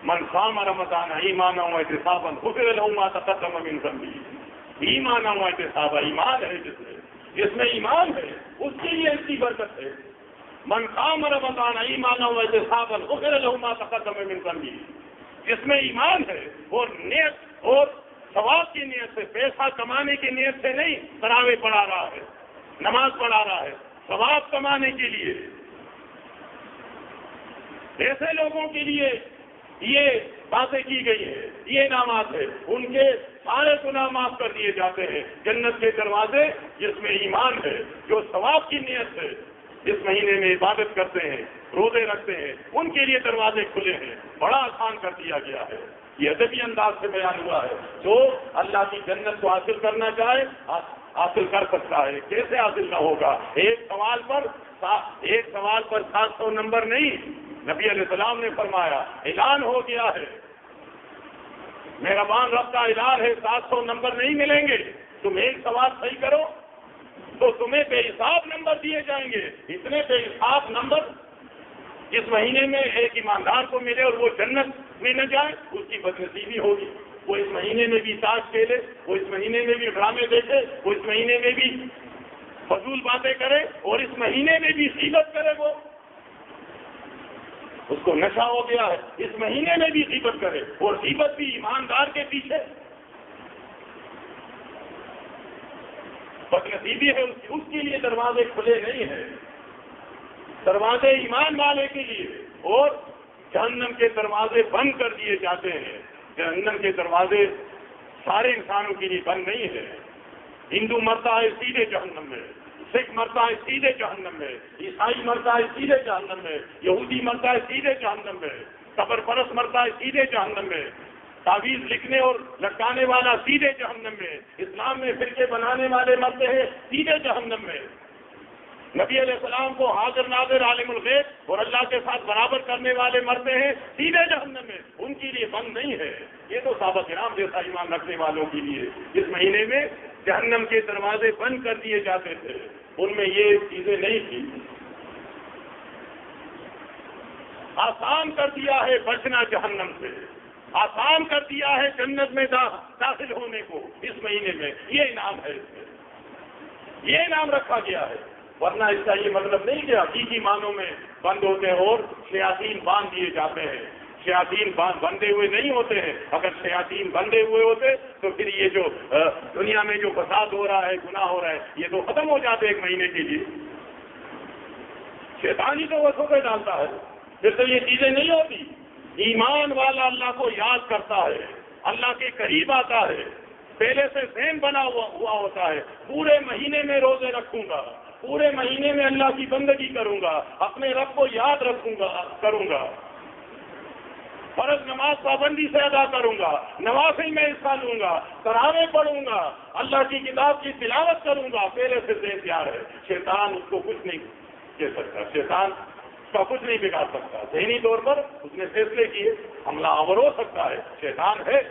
من صام رمضان ایمانا واحتسابا غفر له ما تقدم من ذنبه، ایمانا واحتسابا، ایمان ہے جس میں ایمان ہے اس کے لیے اتنی برکت ہے. من صام رمضان ایمانا واحتسابا غفر له ما تقدم من ذنبه، جس میں ایمان ہے اور نیت اور ثواب کی نیت سے، پیسہ کمانے کی نیت سے نہیں تراویح پڑھا رہا ہے، نماز پڑھا رہا ہے، ثواب کمانے کے لیے، ایسے لوگوں کے لیے یہ باتیں کی گئی ہیں، یہ انعامات ہے. ان کے سارے گناہ معاف کر دیے جاتے ہیں. جنت کے دروازے جس میں ایمان ہے، جو ثواب کی نیت ہے، اس مہینے میں عبادت کرتے ہیں، روزے رکھتے ہیں، ان کے لیے دروازے کھلے ہیں. بڑا آسان کر دیا گیا ہے. یہ ادبی انداز سے بیان ہوا ہے. جو اللہ کی جنت کو حاصل کرنا چاہے حاصل کر سکتا ہے. کیسے حاصل نہ ہوگا؟ ایک سوال پر 700 نمبر نہیں. نبی علیہ السلام نے فرمایا اعلان ہو گیا ہے، مہربان رب کا اعلان ہے، 700 نمبر نہیں ملیں گے. تم ایک سوال صحیح کرو تو تمہیں بے حساب نمبر دیے جائیں گے. اتنے بے حساب نمبر اس مہینے میں ایک ایماندار کو ملے اور وہ جنت میں نہ جائے، اس کی بدنصیبی ہوگی. وہ اس مہینے میں بھی تاش کھیلے، وہ اس مہینے میں بھی ڈرامے دیکھے، وہ اس مہینے میں بھی فضول باتیں کرے، اور اس مہینے میں بھی غیبت کرے. وہ اس کو نشہ ہو گیا ہے، اس مہینے میں بھی غیبت کرے، اور غیبت بھی ایماندار کے پیچھے بدنصیبی ہے. اس کے لیے دروازے کھلے نہیں ہیں. دروازے ایمان والے کے لیے، اور جہنم کے دروازے بند کر دیے جاتے ہیں. جہنم کے دروازے سارے انسانوں کے لیے بند نہیں ہیں. ہندو مرتا ہے سیدھے جہنم میں، سکھ مرتا ہے سیدھے جہنم میں، عیسائی مرتا ہے سیدھے جہنم میں، یہودی مرتا ہے سیدھے جہنم میں، قبر پرست مرتا ہے سیدھے جہنم میں، تعویذ لکھنے اور لٹکانے والا سیدھے جہنم میں، اسلام میں فرقے بنانے والے مرتے ہیں سیدھے جہنم میں. نبی علیہ السلام کو حاضر ناظر عالم الغیب اور اللہ کے ساتھ برابر کرنے والے مرتے ہیں سیدھے جہنم میں. ان کے لیے بند نہیں ہے. یہ تو صحابہ کرام جیسا ایمان رکھنے والوں کے لیے اس مہینے میں جہنم کے دروازے بند کر دیے جاتے تھے. ان میں یہ چیزیں نہیں تھی. آسان کر دیا ہے بچنا جہنم سے، آسان کر دیا ہے جنت میں داخل ہونے کو اس مہینے میں. یہ انعام ہے، اس میں یہ انعام رکھا گیا ہے. ورنہ اس کا یہ مطلب نہیں کہ حقیقی معنوں میں بند ہوتے ہیں اور شیاطین باندھ دیے جاتے ہیں. شیاطین بندے ہوئے نہیں ہوتے ہیں. اگر شیاطین بندے ہوئے ہوتے تو پھر یہ جو دنیا میں جو فساد ہو رہا ہے، گناہ ہو رہا ہے، یہ تو ختم ہو جاتے ایک مہینے کے لیے. شیطان ہی تو وسوں پہ ڈالتا ہے، پھر تو یہ چیزیں نہیں ہوتی. ایمان والا اللہ کو یاد کرتا ہے، اللہ کے قریب آتا ہے، پہلے سے ذہن بنا ہوا ہوتا ہے. پورے مہینے میں روزے رکھوں گا، پورے مہینے میں اللہ کی بندگی کروں گا، اپنے رب کو یاد کروں گا، فرض نماز پابندی سے ادا کروں گا، نوافل میں حصہ لوں گا، تراویح پڑھوں گا، اللہ کی کتاب کی تلاوت کروں گا. پہلے سے ذہن تیار ہے. شیطان اس کو کچھ نہیں کہہ سکتا، شیطان اس کا کچھ نہیں بگاڑ سکتا. ذہنی طور پر اس نے فیصلے کیے، حملہ آور ہو سکتا ہے، شیطان ہے.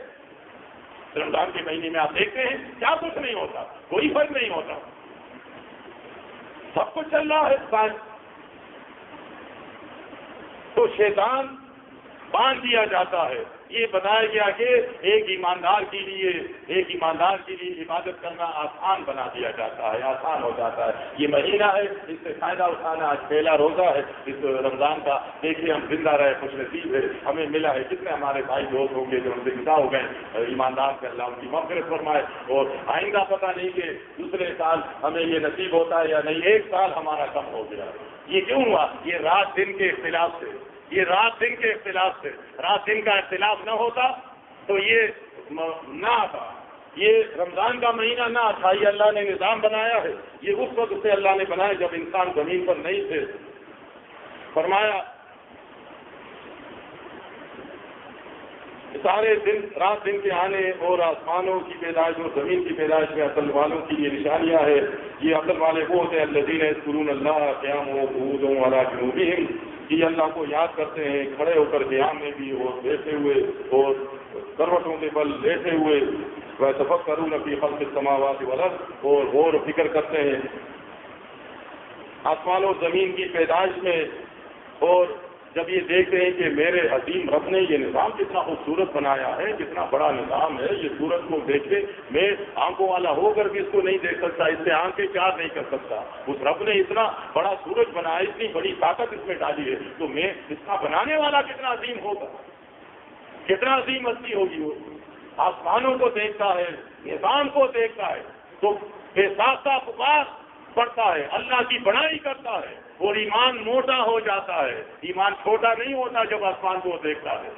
رمضان کے مہینے میں آپ دیکھتے ہیں کیا کچھ نہیں ہوتا، کوئی فرق نہیں ہوتا، سب کچھ چل رہا ہے. تو شیطان باندھ دیا جاتا ہے. یہ بتایا گیا کہ ایک ایماندار کے لیے عبادت کرنا آسان بنا دیا جاتا ہے، آسان ہو جاتا ہے. یہ مہینہ ہے، اس سے فائدہ اٹھانا. آج پہلا روزہ ہے اس رمضان کا. دیکھیے ہم زندہ رہے، خوش نصیب ہے، ہمیں ملا ہے. کتنے ہمارے بھائی دوست ہوں گے جو ہم سے جدا ہو گئے. ایماندار سے اللہ ان کی مغفرت فرمائے. اور آئندہ پتہ نہیں کہ دوسرے سال ہمیں یہ نصیب ہوتا ہے یا نہیں. ایک سال ہمارا کم ہو گیا. یہ کیوں ہوا؟ یہ رات دن کے اختلاف سے. رات دن کا اختلاف نہ ہوتا تو یہ نہ آتا. یہ رمضان کا مہینہ نہ آتا. یہ اللہ نے نظام بنایا ہے. یہ اس وقت سے اللہ نے بنایا جب انسان زمین پر نہیں تھے. فرمایا سارے رات دن کے آنے اور آسمانوں کی پیدائش اور زمین کی پیدائش میں عقل والوں کی یہ نشانیاں ہے. یہ عقل والے وہ ہوتے ہیں الذین یذکرون اللہ قیاما وقعودا وعلی جنوبہم، یہ اللہ کو یاد کرتے ہیں کھڑے ہو کر قیام میں بھی اور بیٹھے ہوئے اور کروٹوں کے بل لیٹے ہوئے. وَيَتَفَكَّرُونَ فِي خَلْقِ السَّمَاوَاتِ وَالْأَرْضِ، اور غور و فکر کرتے ہیں آسمان و زمین کی پیدائش میں اور جب یہ دیکھتے ہیں کہ میرے عظیم رب نے یہ نظام کتنا خوبصورت بنایا ہے، کتنا بڑا نظام ہے، یہ سورج کو دیکھ کے میں آنکھوں والا ہو کر بھی اس کو نہیں دیکھ سکتا، اس سے آنکھیں چار نہیں کر سکتا، اس رب نے اتنا بڑا سورج بنایا، اتنی بڑی طاقت اس میں ڈالی ہے، تو میں اس کا بنانے والا کتنا عظیم ہوگا، کتنا عظیم ہستی ہوگی وہ۔ آسمانوں کو دیکھتا ہے، نظام کو دیکھتا ہے تو بے ساختہ پکار پڑتا ہے، اللہ کی بڑائی کرتا ہے اور ایمان موٹا ہو جاتا ہے۔ ایمان چھوٹا نہیں ہوتا جب آسمان کو دیکھتا ہے۔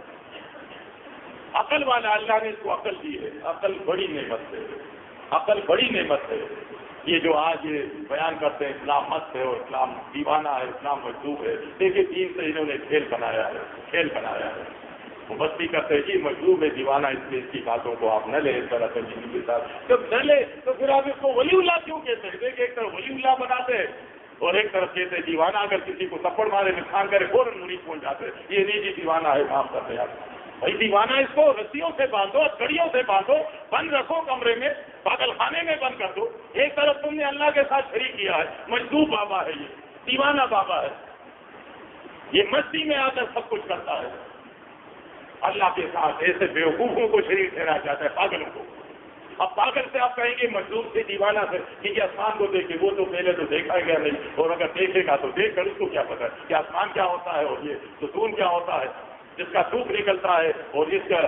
عقل والا اللہ نے اس کو عقل دی ہے، عقل بڑی نعمت ہے، عقل بڑی نعمت ہے۔ یہ جو آج یہ بیان کرتے ہیں اسلام مست ہے اور اسلام دیوانہ ہے، اسلام مجذوب ہے، دیکھیے دین سے انہوں نے کھیل بنایا ہے، کھیل بنایا ہے۔ وہ مستی کرتے ہیں جی مجذوب ہے، دیوانہ، اس لیے اس کی باتوں کو آپ نہ لیں اس طرح تنظیم کے ساتھ۔ جب نہ لے تو پھر آپ اس کو ولی اللہ کیوں کہتے ہیں؟ دیکھیں ایک طرف ولی اللہ بناتے ہیں اور ایک طرف کہتے ہیں دیوانہ، اگر کسی کو تھپڑ مارے نقصان کرے فوراً منیب پہنچ جاتے ہیں، یہ نہیں جی دیوانہ ہے، معاف کرتے ہیں آپ۔ بھائی دیوانہ اس کو رسیوں سے باندھو، کڑیوں سے باندھو، بند رکھو کمرے میں، پاگل خانے میں بند کر دو۔ ایک طرف تم نے اللہ کے ساتھ شریک کیا ہے، مجذوب بابا ہے، یہ دیوانہ بابا ہے، یہ مستی میں آ کر سب کچھ کرتا ہے۔ اللہ کے ساتھ ایسے بیوقوفوں کو شریک ٹھہرایا جاتا ہے، پاگلوں کو۔ اب پاگل سے آپ کہیں گے مجذوب سے، دیوانہ سے، کہ آسمان کو دیکھے، وہ تو پہلے تو دیکھا گیا نہیں، اور اگر دیکھے گا تو دیکھ کر اس کو کیا پتا ہے کہ آسمان کیا ہوتا ہے اور یہ ستون کیا ہوتا ہے، جس کا سوکھ نکلتا ہے اور جس کا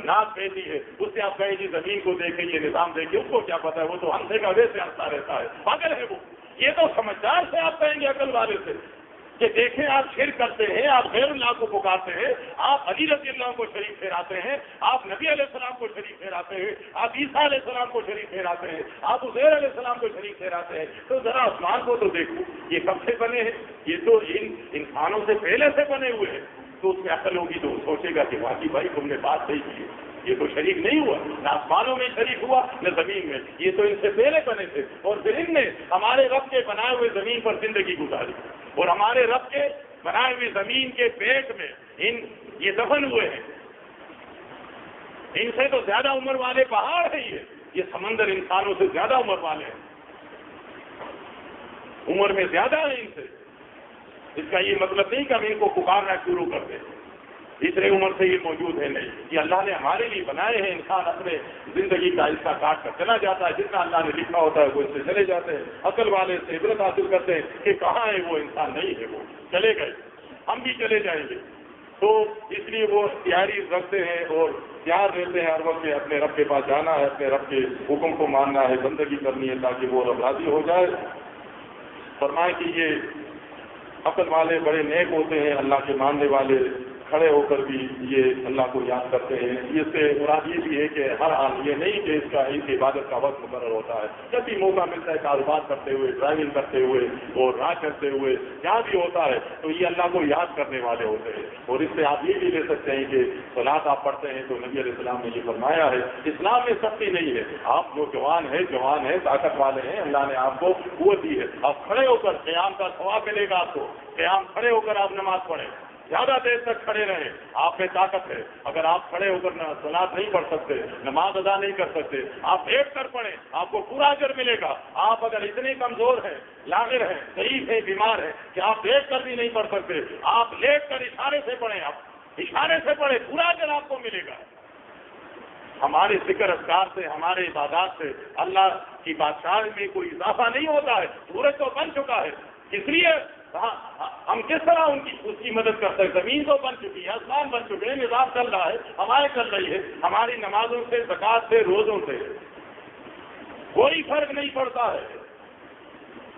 ناک بہتی ہے، اس سے آپ کہیں گے زمین کو دیکھیں، یہ نظام دیکھیں، اس کو کیا پتا ہے، وہ تو ہنسے کا ویسے ہنستا رہتا ہے، پاگل ہے وہ۔ یہ تو سمجھدار سے آپ کہیں گے عقل والے سے کہ دیکھیں آپ شرک کرتے ہیں، آپ غیر اللہ کو پکارتے ہیں، آپ علی رضی اللہ کو شریک ٹھہراتے ہیں، آپ نبی علیہ السلام کو شریک ٹھہراتے ہیں، آپ عیسیٰ علیہ السلام کو شریک ٹھہراتے ہیں، آپ عزیر علیہ السلام کو شریک ٹھہراتے ہیں، تو ذرا آسمان کو تو دیکھو، یہ کب سے بنے ہیں؟ یہ تو ان انسانوں سے پہلے سے بنے ہوئے ہیں۔ تو اس میں عقل ہوگی تو سوچے گا کہ واقعی بھائی تم نے بات صحیح کی ہے، یہ تو شریک نہیں ہوا، نہ آسمانوں میں شریک ہوا نہ زمین میں، یہ تو ان سے پہلے بنے تھے، اور پھر ان نے ہمارے رب کے بنائے ہوئے زمین پر زندگی گزاری، اور ہمارے رب کے بنائے ہوئے زمین کے پیٹ میں یہ دفن ہوئے ہیں۔ ان سے تو زیادہ عمر والے پہاڑ ہیں، یہ سمندر انسانوں سے زیادہ عمر والے ہیں، عمر میں زیادہ ہیں ان سے۔ اس کا یہ مطلب نہیں کہ ہم ان کو پکارنا شروع کر دیں، اتنے عمر سے یہ موجود ہے نہیں، یہ اللہ نے ہمارے لیے بنائے ہیں۔ انسان اپنے زندگی کا حصہ کاٹ کر چلا جاتا ہے، جتنا اللہ نے لکھا ہوتا ہے وہ اس سے چلے جاتے ہیں۔ عقل والے سے عبرت حاصل کرتے ہیں کہ کہاں ہے وہ انسان، نہیں ہے، وہ چلے گئے، ہم بھی چلے جائیں گے۔ تو اس لیے وہ تیاری رکھتے ہیں اور تیار رہتے ہیں ہر وقت کہ اپنے رب کے پاس جانا ہے، اپنے رب کے حکم کو ماننا ہے، بندگی کرنی ہے تاکہ وہ رب راضی ہو جائے۔ فرمائے کہ یہ عقل والے بڑے نیک ہوتے ہیں، اللہ کے ماننے والے کھڑے ہو کر بھی یہ اللہ کو یاد کرتے ہیں۔ اس سے مراد یہ بھی ہے کہ ہر حال یہ نہیں کہ ان کی عبادت کا وقت مقرر ہوتا ہے، جب بھی موقع ملتا ہے کاروبار کرتے ہوئے، ڈرائیونگ کرتے ہوئے اور راہ کرتے ہوئے، جہاں بھی ہوتا ہے تو یہ اللہ کو یاد کرنے والے ہوتے ہیں۔ اور اس سے آپ یہ بھی لے سکتے ہیں کہ صلاۃ آپ پڑھتے ہیں تو نبی علیہ السلام نے یہ فرمایا ہے اسلام میں سختی نہیں ہے، آپ جو جوان ہیں طاقت والے ہیں، اللہ نے آپ کو قوت دی ہے، آپ کھڑے ہو کر قیام کا ثواب ملے گا آپ کو، قیام کھڑے ہو کر آپ نماز پڑھیں، زیادہ دیر تک کھڑے رہیں، آپ میں طاقت ہے۔ اگر آپ کھڑے ہو کر صلاۃ نہیں پڑھ سکتے، نماز ادا نہیں کر سکتے، آپ لیٹ کر پڑھیں، آپ کو پورا اجر ملے گا۔ آپ اگر اتنے کمزور ہیں، لاغر ہیں، ضعیف ہیں، بیمار ہیں کہ آپ لیٹ کر بھی نہیں پڑھ سکتے، آپ لیٹ کر اشارے سے پڑھیں، آپ اشارے سے پڑھیں، پورا اجر آپ کو ملے گا۔ ہمارے ذکر اذکار سے، ہمارے عبادات سے اللہ کی بادشاہی میں کوئی اضافہ نہیں ہوتا ہے۔ سورج تو بن چکا ہے، اس لیے ہم کس طرح اس کی مدد کرتے ہیں؟ زمین تو بن چکی ہے، آسمان بن چکے ہیں، نظام چل رہا ہے، ہوائیں چل رہی ہے، ہماری نمازوں سے، زکوٰۃ سے، روزوں سے کوئی فرق نہیں پڑتا ہے۔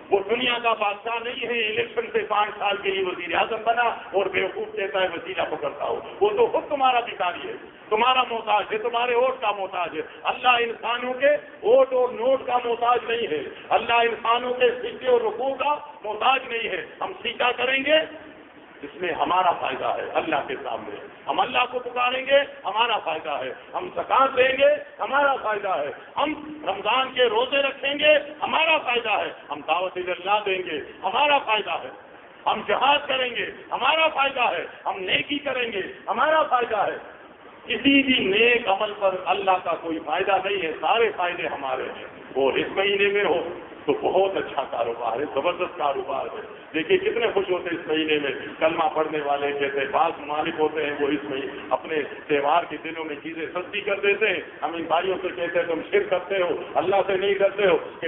وہ دنیا کا بادشاہ نہیں ہے، الیکشن سے 5 سال کے لیے وزیر اعظم بنا اور بیوقوف کہتا ہے وسیلہ پکڑتا ہو، وہ تو خود تمہارا بھکاری ہے، تمہارا محتاج ہے، تمہارے ووٹ کا محتاج ہے۔ اللہ انسانوں کے ووٹ اور نوٹ کا محتاج نہیں ہے، اللہ انسانوں کے سجدے اور رکوع کا محتاج نہیں ہے۔ ہم سیدھا کریں گے، اس میں ہمارا فائدہ ہے اللہ کے سامنے، ہم اللہ کو پکاریں گے، ہمارا فائدہ ہے، ہم زکوٰۃ دیں گے، ہمارا فائدہ ہے، ہم رمضان کے روزے رکھیں گے، ہمارا فائدہ ہے، ہم دعوت اللہ دیں گے، ہمارا فائدہ ہے، ہم جہاد کریں گے، ہمارا فائدہ ہے، ہم نیکی کریں گے، ہمارا فائدہ ہے۔ کسی بھی نیک عمل پر اللہ کا کوئی فائدہ نہیں ہے، سارے فائدے ہمارے ہیں، اور اس مہینے میں ہو، تو بہت اچھا کاروبار ہے، زبردست کاروبار ہے۔ دیکھیے کتنے خوش ہوتے ہیں اس مہینے میں، کلمہ پڑھنے والے کہتے ہیں، بعض ممالک ہوتے ہیں وہ اس میں اپنے تہوار کے دنوں میں چیزیں سستی کر دیتے ہیں۔ ہم ان بھائیوں سے کہتے ہیں تم شرک کرتے ہو، اللہ سے نہیں ڈرتے ہو، کہ